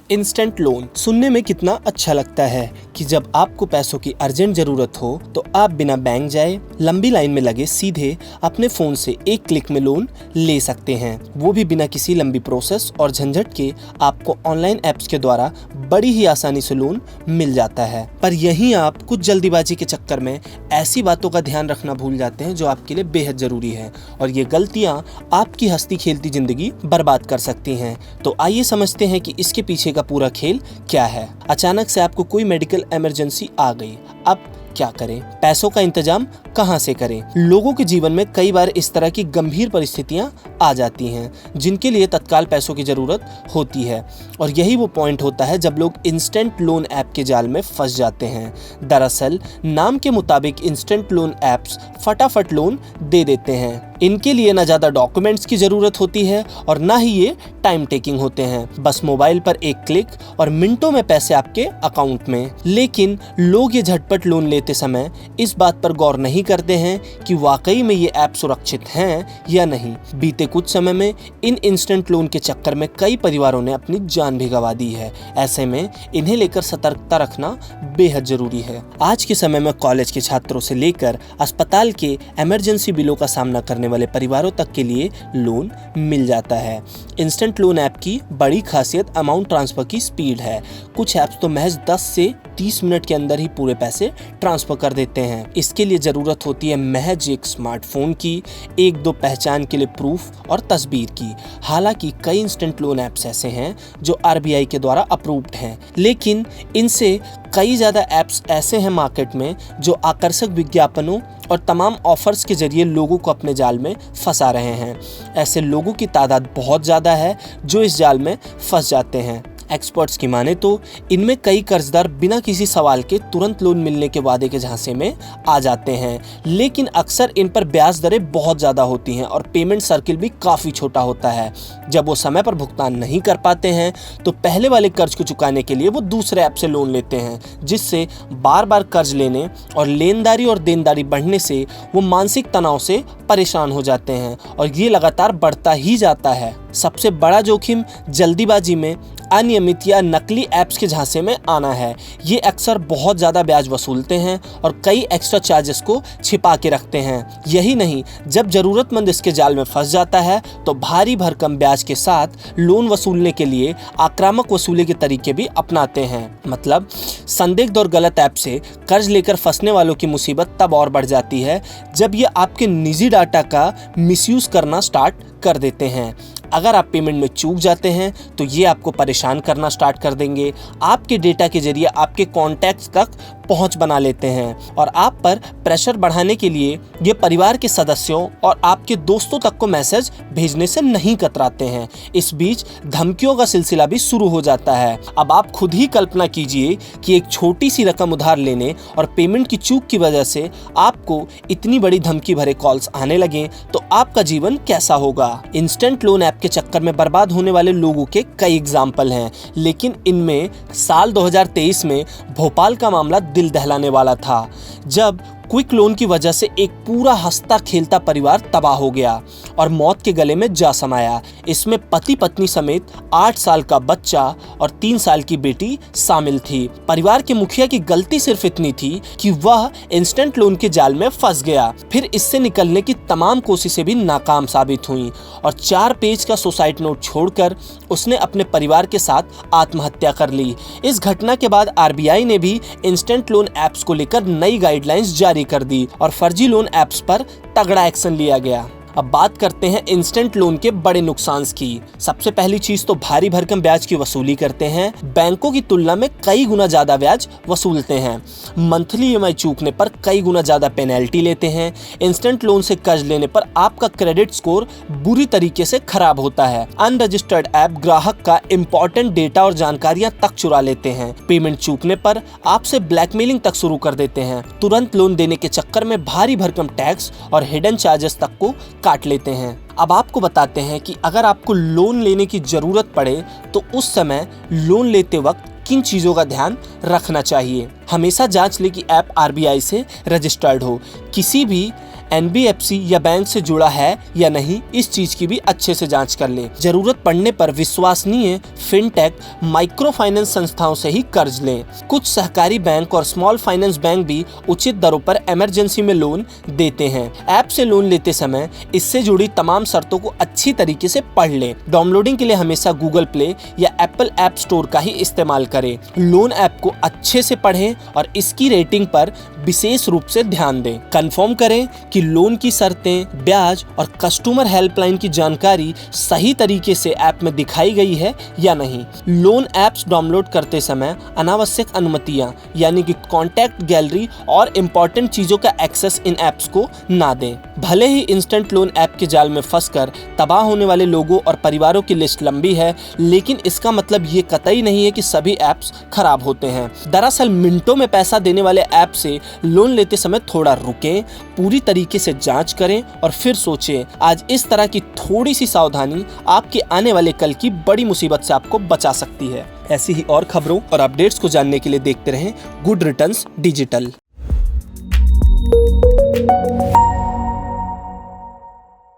Instant loan सुनने में कितना अच्छा लगता है कि जब आपको पैसों की अर्जेंट जरूरत हो तो आप बिना बैंक जाए, लंबी लाइन में लगे सीधे अपने फोन से एक क्लिक में लोन ले सकते हैं। वो भी बिना किसी लंबी प्रोसेस और झंझट के आपको ऑनलाइन ऐप्स के द्वारा बड़ी ही आसानी से लोन मिल जाता है। पर यहीं आप कुछ जल्दीबाजी के चक्कर में ऐसी बातों का ध्यान रखना भूल जाते हैं जो आपके लिए बेहद जरूरी है, और ये गलतियां आपकी हंसती खेलती जिंदगी बर्बाद कर सकती हैं। तो आइए समझते हैं कि इसके पीछे का पूरा खेल क्या है। अचानक से आपको कोई मेडिकल इमरजेंसी आ गई, अब क्या करें? पैसों का इंतजाम कहां से करें? लोगों के जीवन में कई बार इस तरह की गंभीर परिस्थितियां आ जाती हैं जिनके लिए तत्काल पैसों की जरूरत होती है, और यही वो पॉइंट होता है जब लोग इंस्टेंट लोन ऐप के जाल में फंस जाते हैं। दरअसल नाम के मुताबिक इंस्टेंट लोन ऐप्स फटाफट लोन दे देते हैं। इनके लिए न ज्यादा डॉक्यूमेंट्स की जरूरत होती है और ना ही ये टाइम टेकिंग होते हैं। बस मोबाइल पर एक क्लिक और मिनटों में पैसे आपके अकाउंट में। लेकिन लोग ये झटपट लोन लेते समय इस बात पर गौर नहीं करते हैं कि वाकई में ये ऐप सुरक्षित हैं या नहीं। बीते कुछ समय में इन इंस्टेंट लोन के चक्कर में कई परिवारों ने अपनी जान भी गंवा दी है। ऐसे में इन्हें लेकर सतर्कता रखना बेहद जरूरी है। आज के समय में कॉलेज के छात्रों से लेकर अस्पताल के इमरजेंसी बिलों का सामना करने वाले परिवारों तक के लिए लोन मिल जाता है। इंस्टेंट लोन ऐप की बड़ी खासियत अमाउंट ट्रांसफर की स्पीड है। कुछ ऐप्स तो महज 10 से 30 मिनट के अंदर ही पूरे पैसे ट्रांसफर कर देते हैं। इसके लिए जरूरत होती है महज एक स्मार्टफोन की, एक दो पहचान के लिए प्रूफ और तस्वीर की। हालांकि कई इंस्टेंट लोन ऐप्स ऐसे हैं जो आरबीआई के द्वारा अप्रूव्ड हैं, लेकिन इनसे कई ज्यादा ऐप्स ऐसे हैं मार्केट में जो आकर्षक विज्ञापनों और तमाम ऑफर्स के जरिए लोगों को अपने जाल में फंसा रहे हैं। ऐसे लोगों की तादाद बहुत ज्यादा है जो इस जाल में फंस जाते हैं। एक्सपर्ट्स की माने तो इनमें कई कर्जदार बिना किसी सवाल के तुरंत लोन मिलने के वादे के झांसे में आ जाते हैं, लेकिन अक्सर इन पर ब्याज दरें बहुत ज़्यादा होती हैं और पेमेंट सर्किल भी काफ़ी छोटा होता है। जब वो समय पर भुगतान नहीं कर पाते हैं तो पहले वाले कर्ज को चुकाने के लिए वो दूसरे ऐप से लोन लेते हैं, जिससे बार बार कर्ज लेने और लेनदारी और देनदारी बढ़ने से वो मानसिक तनाव से परेशान हो जाते हैं, और ये लगातार बढ़ता ही जाता है। सबसे बड़ा जोखिम जल्दीबाजी में अनियमित या नकली ऐप्स के झांसे में आना है। ये अक्सर बहुत ज़्यादा ब्याज वसूलते हैं और कई एक्स्ट्रा चार्जेस को छिपा के रखते हैं। यही नहीं, जब ज़रूरतमंद इसके जाल में फंस जाता है तो भारी भरकम ब्याज के साथ लोन वसूलने के लिए आक्रामक वसूली के तरीके भी अपनाते हैं। मतलब संदिग्ध और गलत ऐप से कर्ज लेकर फंसने वालों की मुसीबत तब और बढ़ जाती है जब ये आपके निजी डाटा का मिसयूज़ करना स्टार्ट कर देते हैं। अगर आप पेमेंट में चूक जाते हैं तो ये आपको परेशान करना स्टार्ट कर देंगे। आपके डेटा के जरिए आपके कॉन्टैक्ट्स तक पहुंच बना लेते हैं और आप पर प्रेशर बढ़ाने के लिए ये परिवार के सदस्यों और आपके दोस्तों तक को मैसेज भेजने से नहीं कतराते हैं। इस बीच धमकियों का सिलसिला भी शुरू हो जाता है। अब आप खुद ही कल्पना कीजिए कि एक छोटी सी रकम उधार लेने और पेमेंट की चूक की वजह से आपको इतनी बड़ी धमकी भरे कॉल्स आने लगे तो आपका जीवन कैसा होगा। इंस्टेंट लोन ऐप के चक्कर में बर्बाद होने वाले लोगों के कई एग्जाम्पल हैं, लेकिन इनमें साल 2023 में भोपाल का मामला दिल दहलाने वाला था, जब क्विक लोन की वजह से एक पूरा हंसता खेलता परिवार तबाह हो गया और मौत के गले में जा समाया। इसमें पति पत्नी समेत 8 साल का बच्चा और 3 साल की बेटी शामिल थी। परिवार के मुखिया की गलती सिर्फ इतनी थी कि वह इंस्टेंट लोन के जाल में फंस गया, फिर इससे निकलने की तमाम कोशिशें भी नाकाम साबित हुईं और 4 पेज का सुसाइड नोट छोड़कर उसने अपने परिवार के साथ आत्महत्या कर ली। इस घटना के बाद आरबीआई ने भी इंस्टेंट लोन ऐप्स को लेकर नई गाइडलाइंस जारी कर दी और फर्जी लोन ऐप्स पर तगड़ा एक्शन लिया गया। अब बात करते हैं इंस्टेंट लोन के बड़े नुकसान की। सबसे पहली चीज तो भारी भरकम ब्याज की वसूली करते हैं। बैंकों की तुलना में कई गुना ज्यादा ब्याज वसूलते हैं। मंथली ईएमआई चूकने पर कई गुना ज्यादा पेनल्टी लेते हैं। इंस्टेंट लोन से कर्ज लेने पर आपका क्रेडिट स्कोर बुरी तरीके से खराब होता है। अनरजिस्टर्ड ऐप ग्राहक का इंपॉर्टेंट डेटा और जानकारियां तक चुरा लेते हैं। पेमेंट चूकने पर आपसे ब्लैकमेलिंग तक शुरू कर देते हैं। तुरंत लोन देने के चक्कर में भारी भरकम टैक्स और हिडन चार्जेस तक को काट लेते हैं। अब आपको बताते हैं कि अगर आपको लोन लेने की जरूरत पड़े तो उस समय लोन लेते वक्त किन चीजों का ध्यान रखना चाहिए। हमेशा जांच लें कि ऐप आरबीआई से रजिस्टर्ड हो। किसी भी NBFC या बैंक से जुड़ा है या नहीं, इस चीज की भी अच्छे से जांच कर लें। जरूरत पड़ने पर विश्वसनीय फिनटेक माइक्रो फाइनेंस संस्थाओं से ही कर्ज लें। कुछ सहकारी बैंक और स्मॉल फाइनेंस बैंक भी उचित दरों पर इमरजेंसी में लोन देते हैं। ऐप से लोन लेते समय इससे जुड़ी तमाम शर्तों को अच्छी तरीके से पढ़ लें। डाउनलोडिंग के लिए हमेशा गूगल प्ले या एप्पल ऐप स्टोर का ही इस्तेमाल करें। लोन ऐप को अच्छे से पढ़ें और इसकी रेटिंग पर विशेष रूप से ध्यान दें। कंफर्म करें कि लोन की शर्तें, ब्याज और कस्टमर हेल्पलाइन की जानकारी सही तरीके से ऐप में दिखाई गई है या नहीं। लोन ऐप्स डाउनलोड करते समय अनावश्यक अनुमतियां यानी कि कॉन्टैक्ट गैलरी और इम्पोर्टेंट चीजों का एक्सेस इन ऐप्स को ना दें। भले ही इंस्टेंट लोन ऐप के जाल में फंसकर तबाह होने वाले लोगों और परिवारों की लिस्ट लंबी है, लेकिन इसका मतलब ये कतई नहीं है कि सभी ऐप्स खराब होते हैं। दरअसल मिनटों में पैसा देने वाले ऐप से लोन लेते समय थोड़ा रुकें, पूरी तरीके से जांच करें और फिर सोचें। आज इस तरह की थोड़ी सी सावधानी आपके आने वाले कल की बड़ी मुसीबत से आपको बचा सकती है। ऐसी ही और खबरों और अपडेट्स को जानने के लिए देखते रहें गुड रिटर्न्स डिजिटल।